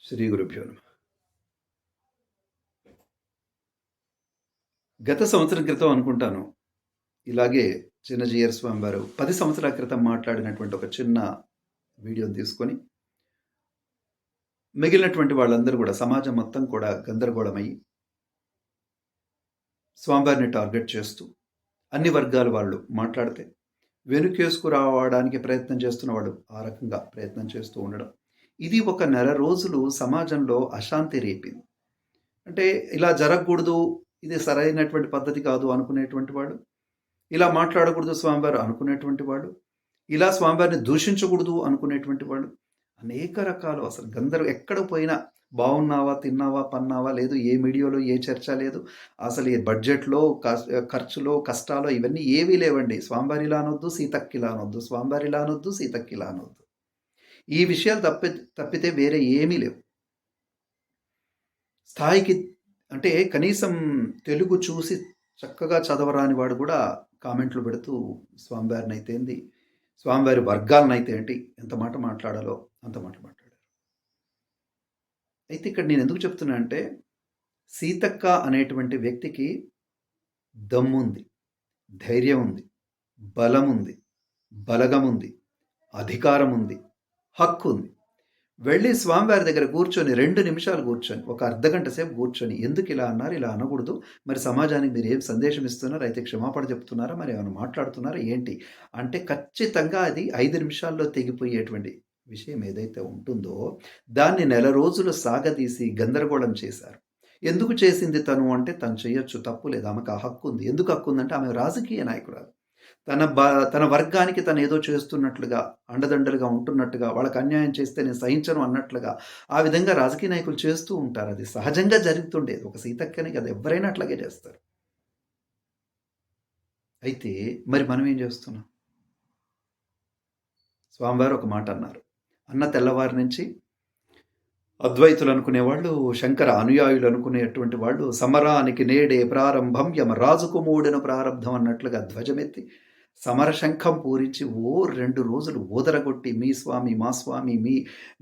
శ్రీ గురుభ్యో నమః. గత సంవత్సరం క్రితం అనుకుంటాను, ఇలాగే చిన్నజీయర్ స్వామి వారు 10 సంవత్సరాల క్రితం మాట్లాడినటువంటి ఒక చిన్న వీడియోని తీసుకొని, మిగిలినటువంటి వాళ్ళందరూ కూడా సమాజం మొత్తం కూడా గందరగోళమయ్యి, స్వామివారిని టార్గెట్ చేస్తూ, అన్ని వర్గాల వాళ్ళు మాట్లాడితే, వెనుకేసుకురావడానికి ప్రయత్నం చేస్తున్నవాడు ఆ రకంగా ప్రయత్నం చేస్తూ ఉండడం. ఇది ఒక నెల రోజులు సమాజంలో అశాంతి రేపింది. అంటే ఇలా జరగకూడదు, ఇది సరైనటువంటి పద్ధతి కాదు అనుకునేటువంటి వాడు, ఇలా మాట్లాడకూడదు స్వామివారు అనుకునేటువంటి వాడు, ఇలా స్వామివారిని దూషించకూడదు అనుకునేటువంటి వాడు, అనేక రకాలు అసలు ఎక్కడ పోయినా బాగున్నావా, తిన్నావా, పన్నావా లేదు, ఏ మీడియాలో ఏ చర్చ లేదు, అసలు ఈ బడ్జెట్లో ఖర్చులో కష్టాలు ఇవన్నీ ఏవీ లేవండి. స్వామివారి ఇలా అనొద్దు, సీతక్కి ఇలా అనొద్దు, స్వామివారి ఇలా అనొద్దు, సీతక్కి ఇలా అనొద్దు. ఈ విషయాలు తప్పితే వేరే ఏమీ లేవు. స్థాయికి అంటే కనీసం తెలుగు చూసి చక్కగా చదవరాని వాడు కూడా కామెంట్లు పెడుతూ స్వామివారిని అయితే ఏంది, స్వామివారి వర్గాలను అయితే ఏంటి, ఎంత మాట మాట్లాడాలో అంత మాట మాట్లాడారు. అయితే ఇక్కడ నేను ఎందుకు చెప్తున్నా అంటే, సీతక్క అనేటువంటి వ్యక్తికి దమ్ముంది, ధైర్యం ఉంది, బలం ఉంది, బలగం ఉంది, అధికారం ఉంది, హక్కు ఉంది. వెళ్ళి స్వామివారి దగ్గర కూర్చొని 2 నిమిషాలు కూర్చొని, ఒక అర్ధగంట సేపు కూర్చొని, ఎందుకు ఇలా అన్నారు, ఇలా అనకూడదు, మరి సమాజానికి మీరు ఏం సందేశం ఇస్తున్నారు, అయితే క్షమాపణ చెప్తున్నారా, మరి ఏమైనా మాట్లాడుతున్నారా ఏంటి అంటే, ఖచ్చితంగా అది 5 నిమిషాల్లో తెగిపోయేటువంటి విషయం ఏదైతే ఉంటుందో దాన్ని నెల రోజులు సాగదీసి గందరగోళం చేశారు. ఎందుకు చేసింది తను అంటే, తను చేయొచ్చు, తప్పు లేదు, ఆమెకు ఆ హక్కు ఉంది. ఎందుకు హక్కు ఉందంటే, ఆమె రాజకీయ నాయకురాలు. తన వర్గానికి తను ఏదో చేస్తున్నట్లుగా, అండదండలుగా ఉంటున్నట్టుగా, వాళ్ళకి అన్యాయం చేస్తే నేను సహించను అన్నట్లుగా, ఆ విధంగా రాజకీయ నాయకులు చేస్తూ ఉంటారు. అది సహజంగా జరుగుతుండేది. ఒక సీతక్కని కదా, ఎవరైనా అట్లాగే చేస్తారు. అయితే మరి మనం ఏం చేస్తున్నాం? స్వామివారు ఒక మాట అన్నారు. అన్న తెల్లవారి నుంచి అద్వైతులు అనుకునేవాళ్ళు, శంకర అనుయాయులు అనుకునేటువంటి వాళ్ళు, సమరానికి నేడే ప్రారంభం, యమరాజుకు మూడిన ప్రారంభం అన్నట్లుగా ధ్వజమెత్తి సమరశంఖం పూరించి 2 రోజులు ఊదరగొట్టి, మీ స్వామి మా స్వామి,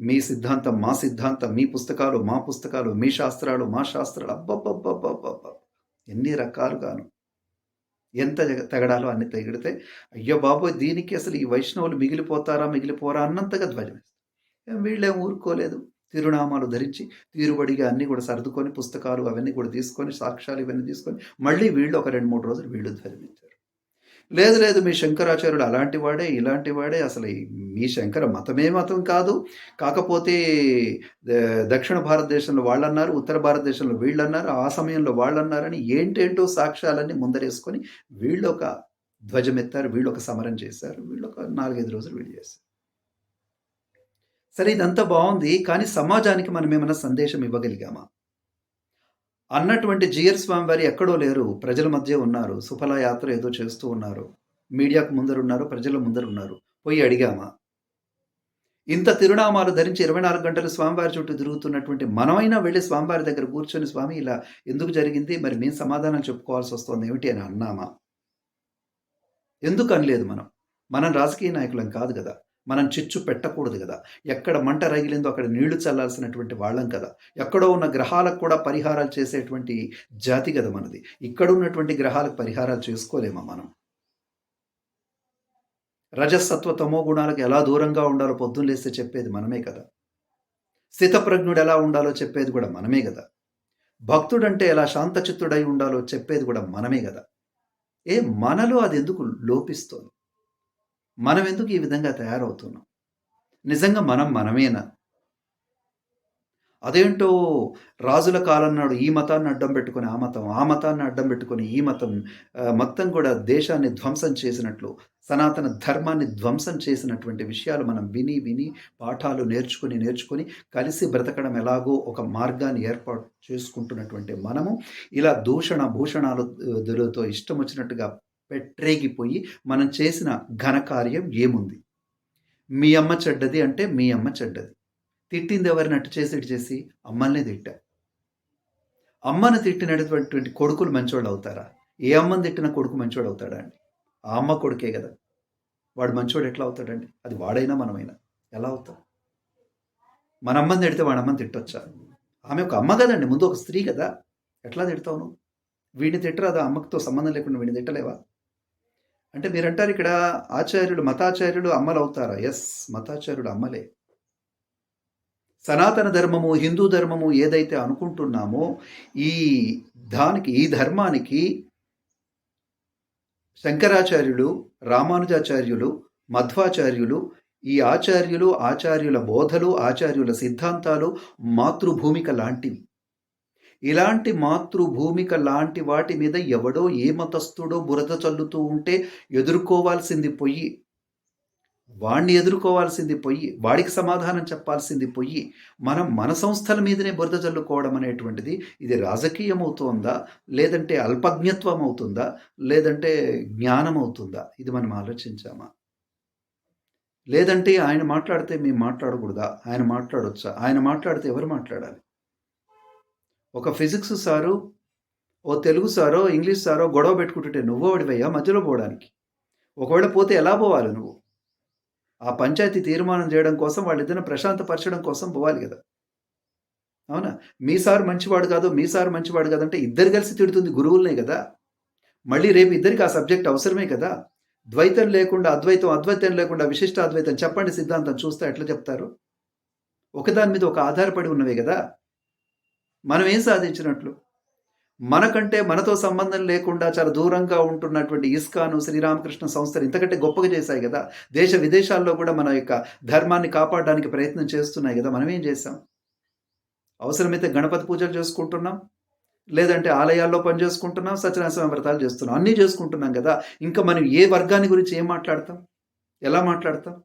మీ సిద్ధాంతం మా సిద్ధాంతం, మీ పుస్తకాలు మా పుస్తకాలు, మీ శాస్త్రాలు మా శాస్త్రాలు, అబ్బబ్బబ్బబ్బబ్బ ఎన్ని రకాలుగాను, ఎంత తెగడాలో అన్ని తెగిడితే, అయ్యో బాబోయ్, దీనికి అసలు ఈ వైష్ణవులు మిగిలిపోరా అన్నంతగా ధ్వజమేస్తారు. వీళ్ళేం ఊరుకోలేదు. తిరునామాలు ధరించి తీరుబడిగా అన్నీ కూడా సర్దుకొని, పుస్తకాలు అవన్నీ కూడా తీసుకొని, సాక్ష్యాలు ఇవన్నీ తీసుకొని, మళ్ళీ వీళ్ళు ఒక 2-3 రోజులు వీళ్ళు ధ్వజమిచ్చారు. లేదు మీ శంకరాచార్యుడు అలాంటి వాడే, ఇలాంటి వాడే, అసలు మీ శంకర మతమే మతం కాదు, కాకపోతే దక్షిణ భారతదేశంలో వాళ్ళన్నారు, ఉత్తర భారతదేశంలో వీళ్ళన్నారు, ఆ సమయంలో వాళ్ళన్నారని ఏంటేంటో సాక్ష్యాలన్నీ ముందరేసుకొని వీళ్ళు ఒక ధ్వజమెత్తారు, వీళ్ళు ఒక సమరం చేశారు, వీళ్ళు ఒక 4-5 రోజులు వీళ్ళు చేశారు. సరే, ఇదంతా బాగుంది, కానీ సమాజానికి మనం ఏమైనా సందేశం ఇవ్వగలిగామా అన్నటువంటి జీయర్ స్వామి వారి ఎక్కడో లేరు, ప్రజల మధ్య ఉన్నారు. సుఫల యాత్ర ఏదో చేస్తూ ఉన్నారు, మీడియాకు ముందరున్నారు, ప్రజల ముందరున్నారు. పోయి అడిగామా? ఇంత తిరునామాలు ధరించి 24 గంటలు స్వామివారి చుట్టూ తిరుగుతున్నటువంటి మనమైనా వెళ్ళి స్వామివారి దగ్గర కూర్చొని, స్వామి ఇలా ఎందుకు జరిగింది, మరి మేము సమాధానం చెప్పుకోవాల్సి వస్తుంది ఏమిటి అని అన్నామా? ఎందుకు అనలేదు? మనం రాజకీయ నాయకులం కాదు కదా, మనం చిచ్చు పెట్టకూడదు కదా, ఎక్కడ మంట రగిలిందో అక్కడ నీళ్లు చల్లాల్సినటువంటి వాళ్ళం కదా, ఎక్కడో ఉన్న గ్రహాలకు కూడా పరిహారాలు చేసేటువంటి జాతి కదా మనది. ఇక్కడ ఉన్నటువంటి గ్రహాలకు పరిహారాలు చేసుకోలేమా మనం? రజసత్వ తమో గుణాలకు ఎలా దూరంగా ఉండాలో పొద్దున్న లేస్తే చెప్పేది మనమే కదా, స్థితప్రజ్ఞుడు ఎలా ఉండాలో చెప్పేది కూడా మనమే కదా, భక్తుడంటే ఎలా శాంతచిత్తుడై ఉండాలో చెప్పేది కూడా మనమే కదా. మనలో అది ఎందుకు లోపిస్తోంది? మనం ఎందుకు ఈ విధంగా తయారవుతున్నాం? నిజంగా మనమేనా? అదేంటో రాజుల కాలం నాడు ఈ మతాన్ని అడ్డం పెట్టుకొని ఆ మతం, ఆ మతాన్ని అడ్డం పెట్టుకొని ఈ మతం, మొత్తం కూడా దేశాన్ని ధ్వంసం చేసినట్లు, సనాతన ధర్మాన్ని ధ్వంసం చేసినటువంటి విషయాలు మనం విని పాఠాలు నేర్చుకొని కలిసి బ్రతకడం ఎలాగో ఒక మార్గాన్ని ఏర్పాటు చేసుకుంటున్నటువంటి మనము ఇలా దూషణ భూషణాలతో ఇష్టం వచ్చినట్టుగా పెట్టరేగిపోయి మనం చేసిన ఘనకార్యం ఏముంది? మీ అమ్మ చెడ్డది అంటే మీ అమ్మ చెడ్డది. తిట్టింది ఎవరిని? అటు చేసి అమ్మల్ని తిట్టా. అమ్మను తిట్టినటువంటి కొడుకులు మంచోళ్ళు అవుతారా? ఏ అమ్మని తిట్టిన కొడుకు మంచోడు అవుతాడా అండి? ఆ అమ్మ కొడుకే కదా, వాడు మంచోడు ఎట్లా అవుతాడండి? అది వాడైనా మనమైనా ఎలా అవుతాం? మన అమ్మని తిడితే వాడి అమ్మని తిట్టొచ్చా? ఆమె ఒక అమ్మ కదండి, ముందు ఒక స్త్రీ కదా, ఎట్లా తిడతావు నువ్వు? వీడిని తిట్టరాదా? అమ్మతో సంబంధం లేకుండా వీడిని తిట్టలేవా? అంటే మీరంటారు ఇక్కడ ఆచార్యులు, మతాచార్యులు అమ్మలు అవుతారా? ఎస్, మతాచార్యులు అమ్మలే. సనాతన ధర్మము, హిందూ ధర్మము ఏదైతే అనుకుంటున్నామో ఈ ఈ ధర్మానికి శంకరాచార్యులు, రామానుజాచార్యులు, మధ్వాచార్యులు, ఈ ఆచార్యుల బోధలు, ఆచార్యుల సిద్ధాంతాలు మాతృభూమిక లాంటివి. ఇలాంటి మాతృభూమిక లాంటి వాటి మీద ఎవడో ఏ మతస్థుడో బురద చల్లుతూ ఉంటే ఎదుర్కోవాల్సింది పొయ్యి, వాణ్ణి ఎదుర్కోవాల్సింది పొయ్యి, వాడికి సమాధానం చెప్పాల్సింది పొయ్యి, మనం మన సంస్థల మీదనే బురద చల్లుకోవడం అనేటువంటిది ఇది రాజకీయం అవుతుందా, లేదంటే అల్పజ్ఞత్వం అవుతుందా, లేదంటే జ్ఞానం అవుతుందా? ఇది మనం ఆలోచించామా? లేదంటే ఆయన మాట్లాడితే మేము మాట్లాడకూడదా? ఆయన మాట్లాడొచ్చా? ఆయన మాట్లాడితే ఎవరు మాట్లాడాలి? ఒక ఫిజిక్స్ సారు, ఓ తెలుగు సారో, ఇంగ్లీష్ సారో గొడవ పెట్టుకుంటుంటే నువ్వు వాడివయ్యా మధ్యలో పోవడానికి? ఒకవేళ పోతే ఎలా పోవాలి నువ్వు? ఆ పంచాయతీ తీర్మానం చేయడం కోసం, వాళ్ళిద్దరిని ప్రశాంతపరచడం కోసం పోవాలి కదా, అవునా? మీ సార్ మంచివాడు కాదు, మీ సార్ మంచివాడు కాదంటే ఇద్దరు కలిసి తిడుతుంది గురువులనే కదా. మళ్ళీ రేపు ఇద్దరికి ఆ సబ్జెక్ట్ అవసరమే కదా. ద్వైతం లేకుండా అద్వైతం, అద్వైతం లేకుండా విశిష్ట అద్వైతం చెప్పండి సిద్ధాంతం, చూస్తే ఎట్లా చెప్తారు? ఒకదాని మీద ఒక ఆధారపడి ఉన్నవే కదా. మనం ఏం సాధించినట్లు? మనకంటే మనతో సంబంధం లేకుండా చాలా దూరంగా ఉంటున్నటువంటి ఇస్కాను, శ్రీరామకృష్ణ సంస్థలు ఇంతకంటే గొప్పగా చేశాయి కదా. దేశ విదేశాల్లో కూడా మన యొక్క ధర్మాన్ని కాపాడడానికి ప్రయత్నం చేస్తున్నాయి కదా. మనం ఏం చేశాం? అవసరమైతే గణపతి పూజలు చేసుకుంటున్నాం, లేదంటే ఆలయాల్లో పని చేసుకుంటున్నాం, సత్యనారాయణ వ్రతాలు చేస్తున్నాం, అన్నీ చేసుకుంటున్నాం కదా. ఇంకా మనం ఏ వర్గాన్ని గురించి ఏం మాట్లాడతాం? ఎలా మాట్లాడతాం?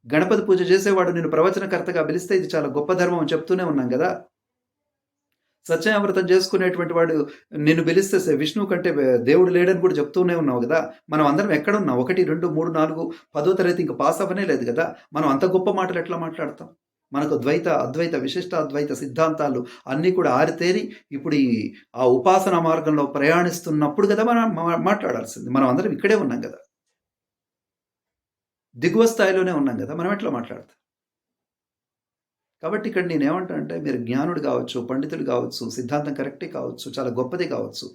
గణపతి పూజ చేసేవాడు నేను ప్రవచనకర్తగా పిలిస్తే ఇది చాలా గొప్ప ధర్మం అని చెప్తూనే ఉన్నాం కదా. సత్యవ్రతం చేసుకునేటువంటి వాడు నిన్ను పిలిస్తే విష్ణువు కంటే దేవుడు లేడని కూడా చెప్తూనే ఉన్నావు కదా. మనం అందరం ఎక్కడున్నాం? 1, 2, 3, 4, 10వ తరగతి ఇంకా పాస్ అవ్వనే లేదు కదా. మనం అంత గొప్ప మాటలు ఎట్లా మాట్లాడతాం? మనకు ద్వైత, అద్వైత, విశిష్ట అద్వైత సిద్ధాంతాలు అన్నీ కూడా ఆరితేరి ఇప్పుడు ఆ ఉపాసన మార్గంలో ప్రయాణిస్తున్నప్పుడు కదా మనం మాట్లాడాల్సింది. మనం అందరం ఇక్కడే ఉన్నాం కదా, దిగువ స్థాయిలోనే ఉన్నాం కదా, మనం ఎట్లా మాట్లాడతాం? కాబట్టి ఇక్కడ నేనేమంటా అంటే, మీరు జ్ఞానుడు కావచ్చు, పండితులు కావచ్చు, సిద్ధాంతం కరెక్టే కావచ్చు, చాలా గొప్పదే కావచ్చు,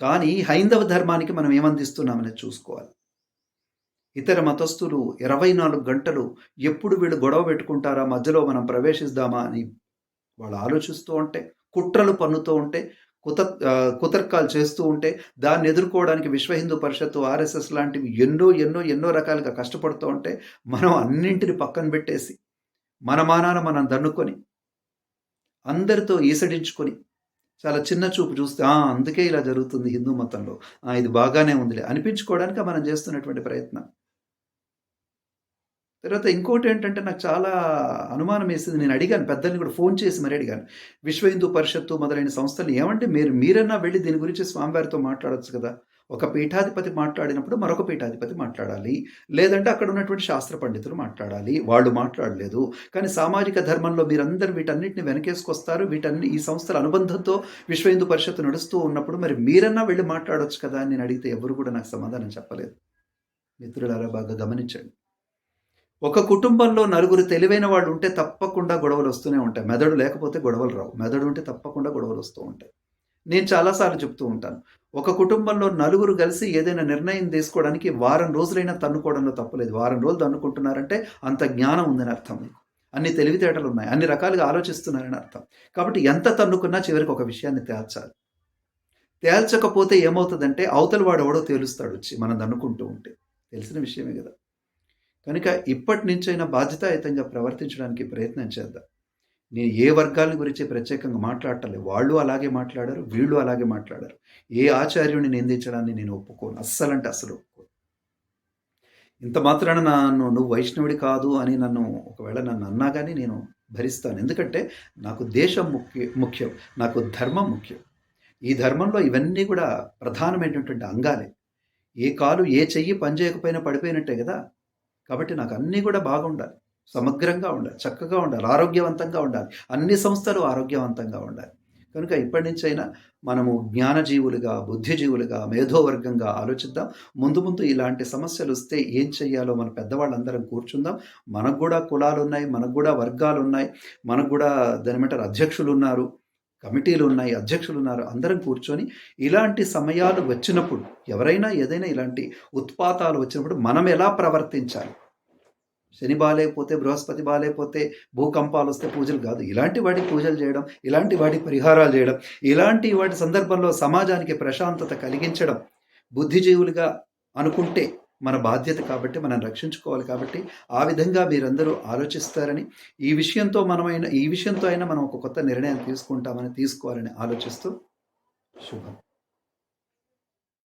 కానీ హైందవ ధర్మానికి మనం ఏమందిస్తున్నామనేది చూసుకోవాలి. ఇతర మతస్థులు 24 గంటలు ఎప్పుడు వీళ్ళు గొడవ పెట్టుకుంటారా, మధ్యలో మనం ప్రవేశిద్దామా అని వాళ్ళు ఆలోచిస్తూ ఉంటే, కుట్రలు పన్నుతూ ఉంటే, కుతర్కాలు చేస్తూ ఉంటే, దాన్ని ఎదుర్కోవడానికి విశ్వ హిందూ పరిషత్తు, ఆర్ఎస్ఎస్ లాంటివి ఎన్నో రకాలుగా కష్టపడుతూ ఉంటే, మనం అన్నింటిని పక్కన పెట్టేసి మన మానాన మనం దన్నుకొని, అందరితో ఈసడించుకొని, చాలా చిన్న చూపు చూస్తే అందుకే ఇలా జరుగుతుంది హిందూ మతంలో, ఇది బాగానే ఉందిలే అనిపించుకోవడానికి మనం చేస్తున్నటువంటి ప్రయత్నం. తర్వాత ఇంకోటి ఏంటంటే, నాకు చాలా అనుమానం వేసింది. నేను అడిగాను, పెద్దల్ని కూడా ఫోన్ చేసి మరి అడిగాను. విశ్వ హిందూ పరిషత్తు మొదలైన సంస్థలు ఏమంటే మీరన్నా వెళ్ళి దీని గురించి స్వామివారితో మాట్లాడొచ్చు కదా. ఒక పీఠాధిపతి మాట్లాడినప్పుడు మరొక పీఠాధిపతి మాట్లాడాలి, లేదంటే అక్కడ ఉన్నటువంటి శాస్త్ర పండితులు మాట్లాడాలి. వాళ్ళు మాట్లాడలేదు. కానీ సామాజిక ధర్మంలో మీరందరూ వీటన్నిటిని వెనకేసుకొస్తారు. ఈ సంస్థల అనుబంధంతో విశ్వ హిందూ పరిషత్తు నడుస్తూ ఉన్నప్పుడు మరి మీరన్నా వెళ్ళి మాట్లాడొచ్చు కదా అని నేను అడిగితే ఎవరు కూడా నాకు సమాధానం చెప్పలేదు. మిత్రులారా, బాగా గమనించండి. ఒక కుటుంబంలో నలుగురు తెలివైన వాళ్ళు ఉంటే తప్పకుండా గొడవలు వస్తూనే ఉంటాయి. మెదడు లేకపోతే గొడవలు రావు. మెదడు ఉంటే తప్పకుండా గొడవలు వస్తూ ఉంటాయి. నేను చాలాసార్లు చెప్తూ ఉంటాను, ఒక కుటుంబంలో నలుగురు కలిసి ఏదైనా నిర్ణయం తీసుకోవడానికి వారం రోజులైనా తన్నుకోవడంలో తప్పులేదు. వారం రోజులు తన్నుకుంటున్నారంటే అంత జ్ఞానం ఉందని అర్థం. మీకు అన్ని తెలివితేటలు ఉన్నాయి, అన్ని రకాలుగా ఆలోచిస్తున్నారని అర్థం. కాబట్టి ఎంత తన్నుకున్నా చివరికి ఒక విషయాన్ని తేల్చాలి. తేల్చకపోతే ఏమవుతుందంటే అవతల వాడు ఎవడో తేలుస్తాడు వచ్చి మనం తన్నుకుంటూ ఉంటే. తెలిసిన విషయమే కదా. కనుక ఇప్పటి నుంచైనా బాధ్యతాయుతంగా ప్రవర్తించడానికి ప్రయత్నం చేద్దాం. నేను ఏ వర్గాల గురించి ప్రత్యేకంగా మాట్లాడటలేదు. వాళ్ళు అలాగే మాట్లాడారు, వీళ్ళు అలాగే మాట్లాడారు. ఏ ఆచార్యుని నిందించడాన్ని నేను ఒప్పుకోను, అస్సలంటే అస్సలు ఒప్పుకోను. ఇంత మాత్రాన నువ్వు వైష్ణవుడి కాదు అని ఒకవేళ నన్ను అన్నా కానీ నేను భరిస్తాను. ఎందుకంటే నాకు దేశం ముఖ్యం, నాకు ధర్మం ముఖ్యం. ఈ ధర్మంలో ఇవన్నీ కూడా ప్రధానమైనటువంటి అంగాలే. ఏ కాలు ఏ చెయ్యి పనిచేయకపోయినా పడిపోయినట్టే కదా. కాబట్టి నాకు అన్నీ కూడా బాగుండాలి, సమగ్రంగా ఉండాలి, చక్కగా ఉండాలి, ఆరోగ్యవంతంగా ఉండాలి, అన్ని సంస్థలు ఆరోగ్యవంతంగా ఉండాలి. కనుక ఇప్పటి నుంచైనా మనము జ్ఞానజీవులుగా, బుద్ధిజీవులుగా, మేధోవర్గంగా ఆలోచిద్దాం. ముందు ముందు ఇలాంటి సమస్యలొస్తే ఏం చెయ్యాలో మన పెద్దవాళ్ళందరం కూర్చుందాం. మనకు గూడా కులాలున్నాయి, మనకు గూడా వర్గాలున్నాయి, మనకు గూడా దాన్నేమంటారు అధ్యక్షులున్నారు, కమిటీలున్నాయి, అధ్యక్షులున్నారు. అందరం కూర్చొని ఇలాంటి సమయాలు వచ్చినప్పుడు, ఎవరైనా ఏదైనా ఇలాంటి ఉత్పాతాలు వచ్చినప్పుడు మనం ఎలా ప్రవర్తించాలి? శని బాలేకపోతే, బృహస్పతి బాలేకపోతే, భూకంపాలొస్తే పూజలు గాదు. ఇలాంటి వాటికి పూజలు జేయడం, ఇలాంటి వాటికి పరిహారాలు జేయడం, ఇలాంటి వాటి సందర్భంలో సమాజానికి ప్రశాంతత కలిగించడం, బుద్ధిజీవులుగా అనుకుంటే మన బాధ్యత కాబట్టి, మనం రక్షించుకోవాలి కాబట్టి, ఆ విధంగా మీరందరూ ఆలోచిస్తారని, ఈ విషయంతో అయినా మనం ఒక కొత్త నిర్ణయం తీసుకోవాలని ఆలోచిస్తూ శుభం.